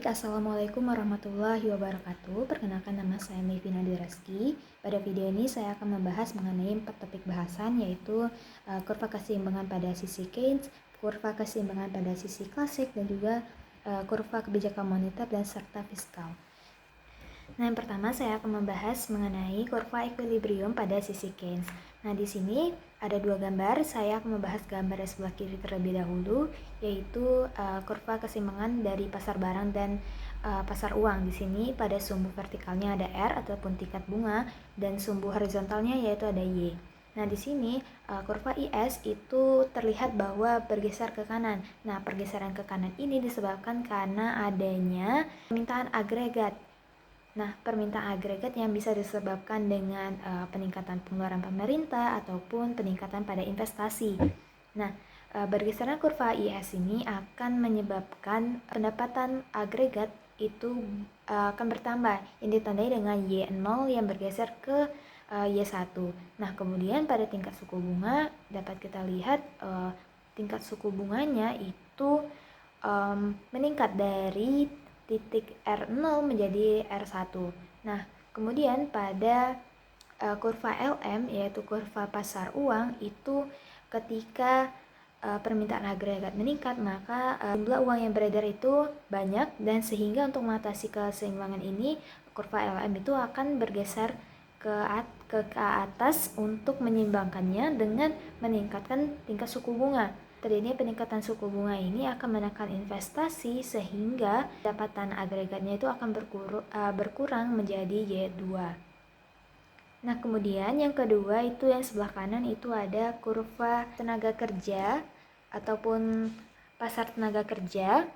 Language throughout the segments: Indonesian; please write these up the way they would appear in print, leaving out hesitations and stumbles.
Assalamualaikum warahmatullahi wabarakatuh. Perkenalkan, nama saya Mevina Diraski. Pada video ini saya akan membahas mengenai 4 topik bahasan, yaitu kurva keseimbangan pada sisi Keynes, kurva keseimbangan pada sisi klasik, dan juga kurva kebijakan moneter dan serta fiskal. Nah, yang pertama saya akan membahas mengenai kurva equilibrium pada sisi Keynes. Nah, di sini ada dua gambar. Saya akan membahas gambar yang sebelah kiri terlebih dahulu, yaitu kurva keseimbangan dari pasar barang dan pasar uang. Di sini pada sumbu vertikalnya ada R ataupun tingkat bunga, dan sumbu horizontalnya yaitu ada Y. Nah, di sini kurva IS itu terlihat bahwa bergeser ke kanan. Nah, pergeseran ke kanan ini disebabkan karena adanya permintaan agregat. Nah, permintaan agregat yang bisa disebabkan dengan peningkatan pengeluaran pemerintah ataupun peningkatan pada investasi. Nah, bergesernya kurva IS ini akan menyebabkan pendapatan agregat itu akan bertambah, yang ditandai dengan Y0 yang bergeser ke Y1. Nah, kemudian pada tingkat suku bunga dapat kita lihat tingkat suku bunganya itu meningkat dari titik R0 menjadi R1. Nah, kemudian pada kurva LM, yaitu kurva pasar uang, itu ketika permintaan agregat meningkat, maka jumlah uang yang beredar itu banyak, dan sehingga untuk mengatasi keseimbangan ini, kurva LM itu akan bergeser ke atas untuk menyeimbangkannya dengan meningkatkan tingkat suku bunga. Terjadinya peningkatan suku bunga ini akan menekan investasi, sehingga pendapatan agregatnya itu akan berkurang menjadi Y2. Nah, kemudian yang kedua itu yang sebelah kanan itu ada kurva tenaga kerja ataupun pasar tenaga kerja,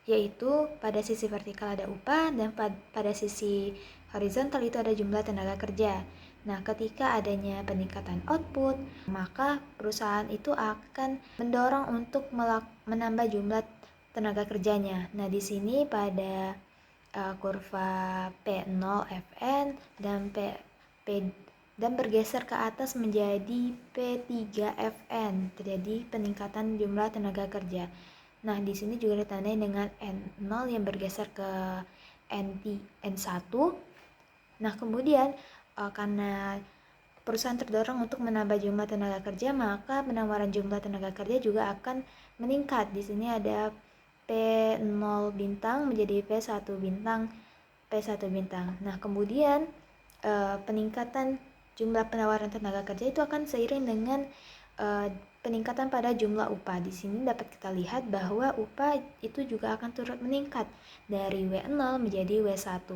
yaitu pada sisi vertikal ada upah dan pada sisi horizontal itu ada jumlah tenaga kerja. Nah, ketika adanya peningkatan output, maka perusahaan itu akan mendorong untuk menambah jumlah tenaga kerjanya. Nah, di sini pada kurva P0 Fn dan dan bergeser ke atas menjadi P3 Fn, terjadi peningkatan jumlah tenaga kerja. Nah, di sini juga ditandai dengan N0 yang bergeser ke N1. Nah, kemudian karena perusahaan terdorong untuk menambah jumlah tenaga kerja, maka penawaran jumlah tenaga kerja juga akan meningkat. Di sini ada P0 bintang menjadi P1 bintang, P1 bintang. Nah, kemudian peningkatan jumlah penawaran tenaga kerja itu akan seiring dengan peningkatan pada jumlah upah. Di sini dapat kita lihat bahwa upah itu juga akan turut meningkat dari W0 menjadi W1.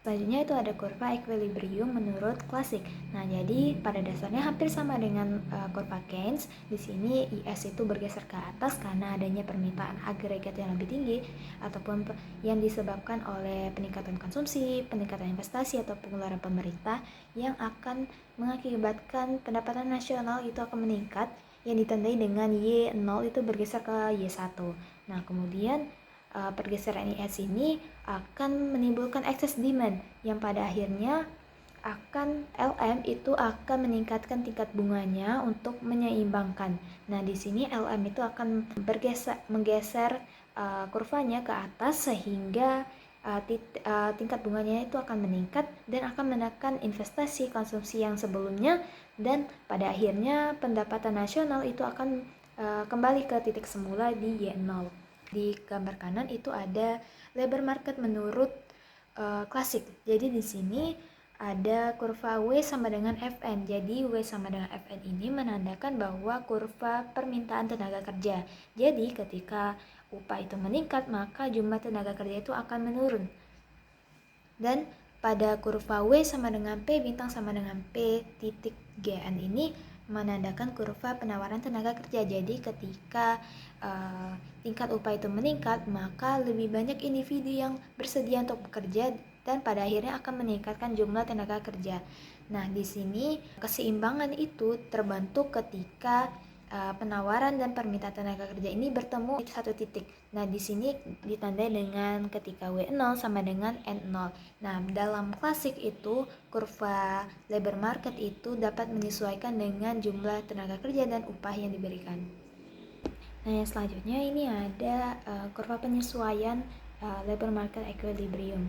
Selanjutnya itu ada kurva equilibrium menurut klasik. Nah, jadi pada dasarnya hampir sama dengan kurva Keynes. Di sini IS itu bergeser ke atas karena adanya permintaan agregat yang lebih tinggi ataupun yang disebabkan oleh peningkatan konsumsi, peningkatan investasi atau pengeluaran pemerintah yang akan mengakibatkan pendapatan nasional itu akan meningkat, yang ditandai dengan Y0 itu bergeser ke Y1. Nah, kemudian pergeseran IS ini akan menimbulkan excess demand yang pada akhirnya LM itu akan meningkatkan tingkat bunganya untuk menyeimbangkan. Nah, di sini LM itu akan menggeser kurvanya ke atas, sehingga tingkat bunganya itu akan meningkat dan akan menekan investasi konsumsi yang sebelumnya, dan pada akhirnya pendapatan nasional itu akan kembali ke titik semula di Y0. Di gambar kanan itu ada labor market menurut klasik. Jadi di sini ada kurva W sama dengan Fn. Jadi W sama dengan Fn ini menandakan bahwa kurva permintaan tenaga kerja. Jadi ketika upah itu meningkat, maka jumlah tenaga kerja itu akan menurun. Dan pada kurva W sama dengan P bintang sama dengan P titik Gn ini menandakan kurva penawaran tenaga kerja. Jadi ketika tingkat upah itu meningkat, maka lebih banyak individu yang bersedia untuk bekerja dan pada akhirnya akan meningkatkan jumlah tenaga kerja. Nah, di sini keseimbangan itu terbentuk ketika penawaran dan permintaan tenaga kerja ini bertemu di satu titik. Nah, di sini ditandai dengan ketika W0 sama dengan N0. Nah, dalam klasik itu kurva labor market itu dapat menyesuaikan dengan jumlah tenaga kerja dan upah yang diberikan. Nah, yang selanjutnya ini ada kurva penyesuaian labor market equilibrium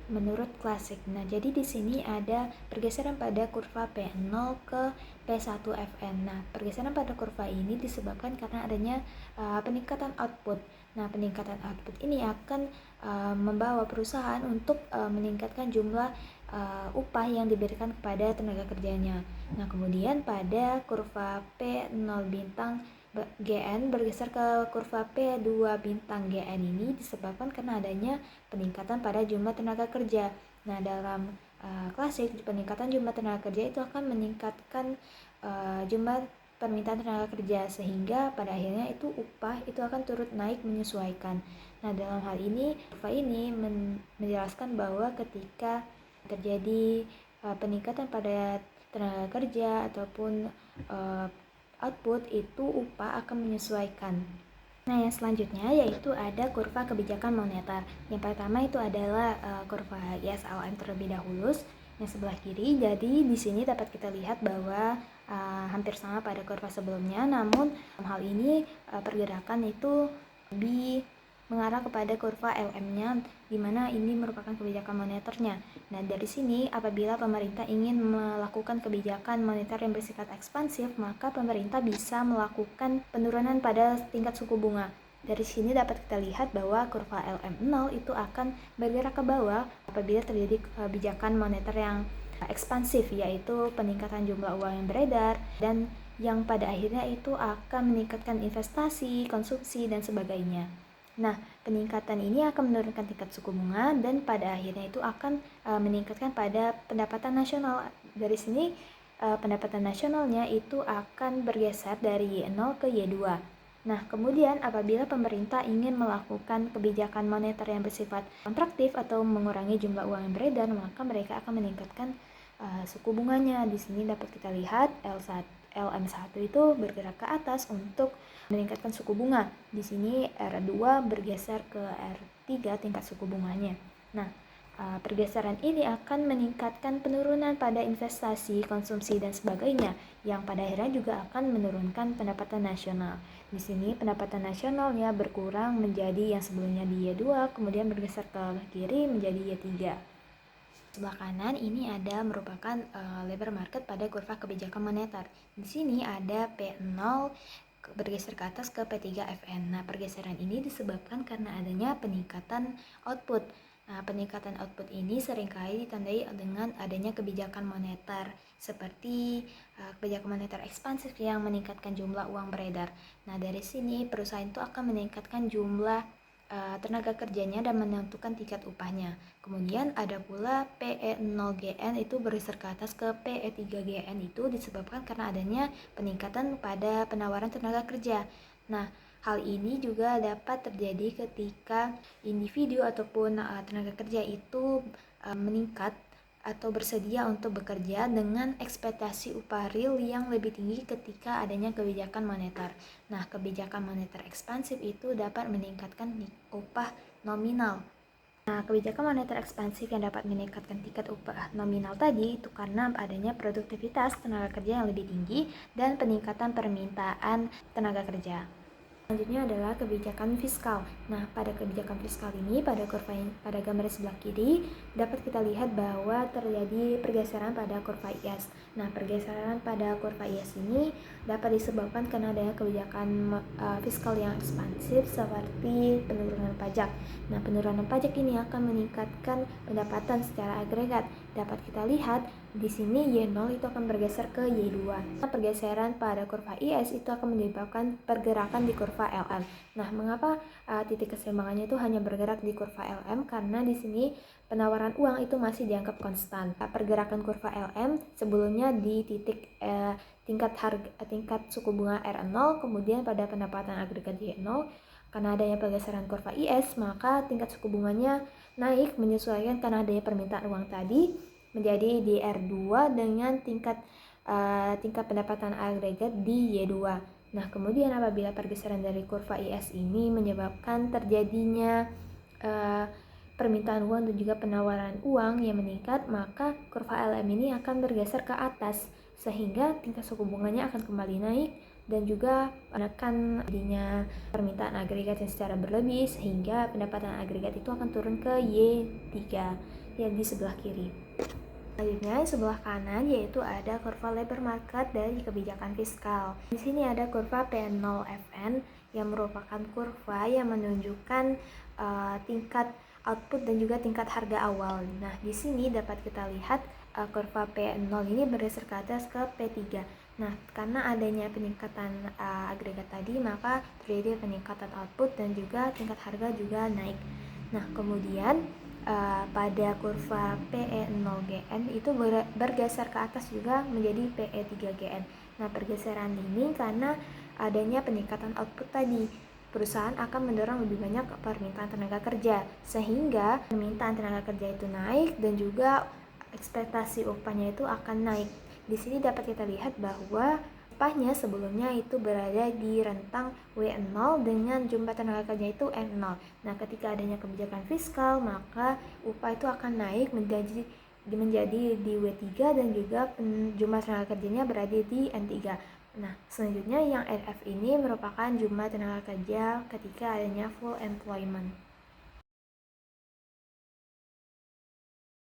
menurut klasik. Nah, jadi di sini ada pergeseran pada kurva P0 ke P1Fn. Nah, pergeseran pada kurva ini disebabkan karena adanya peningkatan output. Nah, peningkatan output ini akan membawa perusahaan untuk meningkatkan jumlah upah yang diberikan kepada tenaga kerjanya. Nah, kemudian pada kurva P0 bintang GN bergeser ke kurva P2 bintang GN ini disebabkan karena adanya peningkatan pada jumlah tenaga kerja. Nah, dalam klasik, peningkatan jumlah tenaga kerja itu akan meningkatkan jumlah permintaan tenaga kerja, sehingga pada akhirnya itu upah itu akan turut naik menyesuaikan. Nah, dalam hal ini kurva ini menjelaskan bahwa ketika terjadi peningkatan pada tenaga kerja ataupun output, itu upah akan menyesuaikan. Nah, yang selanjutnya yaitu ada kurva kebijakan moneter. Yang pertama itu adalah kurva ISLM terlebih dahulu, yang sebelah kiri. Jadi di sini dapat kita lihat bahwa hampir sama pada kurva sebelumnya, namun dalam hal ini pergerakan itu lebih mengarah kepada kurva LM-nya, di mana ini merupakan kebijakan moneternya. Nah, dari sini apabila pemerintah ingin melakukan kebijakan moneter yang bersifat ekspansif, maka pemerintah bisa melakukan penurunan pada tingkat suku bunga. Dari sini dapat kita lihat bahwa kurva LM0 itu akan bergerak ke bawah apabila terjadi kebijakan moneter yang ekspansif, yaitu peningkatan jumlah uang yang beredar dan yang pada akhirnya itu akan meningkatkan investasi, konsumsi, dan sebagainya. Nah, peningkatan ini akan menurunkan tingkat suku bunga dan pada akhirnya itu akan meningkatkan pada pendapatan nasional. Dari sini pendapatan nasionalnya itu akan bergeser dari Y0 ke Y2. Nah, kemudian apabila pemerintah ingin melakukan kebijakan moneter yang bersifat kontraktif atau mengurangi jumlah uang yang beredar, maka mereka akan meningkatkan suku bunganya. Di sini dapat kita lihat LM1 itu bergerak ke atas untuk meningkatkan suku bunga. Di sini R2 bergeser ke R3 tingkat suku bunganya. Nah, pergeseran ini akan meningkatkan penurunan pada investasi, konsumsi, dan sebagainya, yang pada akhirnya juga akan menurunkan pendapatan nasional. Di sini pendapatan nasionalnya berkurang menjadi yang sebelumnya di Y2, kemudian bergeser ke kiri menjadi Y3. Sebelah kanan ini ada merupakan labor market pada kurva kebijakan moneter. Di sini ada P0 bergeser ke atas ke P3FN. Nah, pergeseran ini disebabkan karena adanya peningkatan output. Nah, peningkatan output ini seringkali ditandai dengan adanya kebijakan moneter seperti kebijakan moneter ekspansif yang meningkatkan jumlah uang beredar. Nah, dari sini perusahaan itu akan meningkatkan jumlah tenaga kerjanya dan menentukan tingkat upahnya. Kemudian ada pula PE0GN itu bergeser ke atas ke PE3GN itu disebabkan karena adanya peningkatan pada penawaran tenaga kerja. Nah, hal ini juga dapat terjadi ketika individu ataupun tenaga kerja itu meningkat atau bersedia untuk bekerja dengan ekspektasi upah real yang lebih tinggi ketika adanya kebijakan moneter. Nah, kebijakan moneter ekspansif itu dapat meningkatkan upah nominal. Nah, kebijakan moneter ekspansif yang dapat meningkatkan tingkat upah nominal tadi itu karena adanya produktivitas tenaga kerja yang lebih tinggi dan peningkatan permintaan tenaga kerja. Selanjutnya adalah kebijakan fiskal. Nah, pada kebijakan fiskal ini, pada gambar sebelah kiri, dapat kita lihat bahwa terjadi pergeseran pada kurva IS. Nah, pergeseran pada kurva IS ini dapat disebabkan karena adanya kebijakan fiskal yang ekspansif seperti penurunan pajak. Nah, penurunan pajak ini akan meningkatkan pendapatan secara agregat. Dapat kita lihat di sini Y0 itu akan bergeser ke Y2. Nah, pergeseran pada kurva IS itu akan menyebabkan pergerakan di kurva LM. Nah, mengapa titik keseimbangannya itu hanya bergerak di kurva LM? Karena di sini penawaran uang itu masih dianggap konstan. Pergerakan kurva LM sebelumnya di titik tingkat suku bunga R0, kemudian pada pendapatan agregat Y0, karena adanya pergeseran kurva IS, maka tingkat suku bunganya naik menyesuaikan karena adanya permintaan uang tadi menjadi di R2 dengan tingkat pendapatan agregat di Y2. Nah, kemudian apabila pergeseran dari kurva IS ini menyebabkan terjadinya permintaan uang dan juga penawaran uang yang meningkat, maka kurva LM ini akan bergeser ke atas sehingga tingkat suku bunganya akan kembali naik dan juga menekan adanya permintaan agregat yang secara berlebih sehingga pendapatan agregat itu akan turun ke Y3 yang di sebelah kiri. Selanjutnya sebelah kanan yaitu ada kurva labor market dari kebijakan fiskal. Di sini ada kurva P0FN yang merupakan kurva yang menunjukkan tingkat output dan juga tingkat harga awal. Nah, di sini dapat kita lihat kurva P0 ini bergeser ke atas ke P3. Nah, karena adanya peningkatan agregat tadi, maka terjadi peningkatan output dan juga tingkat harga juga naik. Nah, kemudian pada kurva PE0GN itu bergeser ke atas juga menjadi PE3GN. Nah, pergeseran ini karena adanya peningkatan output tadi. Perusahaan akan mendorong lebih banyak permintaan tenaga kerja, sehingga permintaan tenaga kerja itu naik dan juga ekspektasi upahnya itu akan naik. Di sini dapat kita lihat bahwa upahnya sebelumnya itu berada di rentang W0 dengan jumlah tenaga kerja itu N0. Nah, ketika adanya kebijakan fiskal, maka upah itu akan naik menjadi di W3 dan juga jumlah tenaga kerjanya berada di N3. Nah, selanjutnya yang NF ini merupakan jumlah tenaga kerja ketika adanya full employment.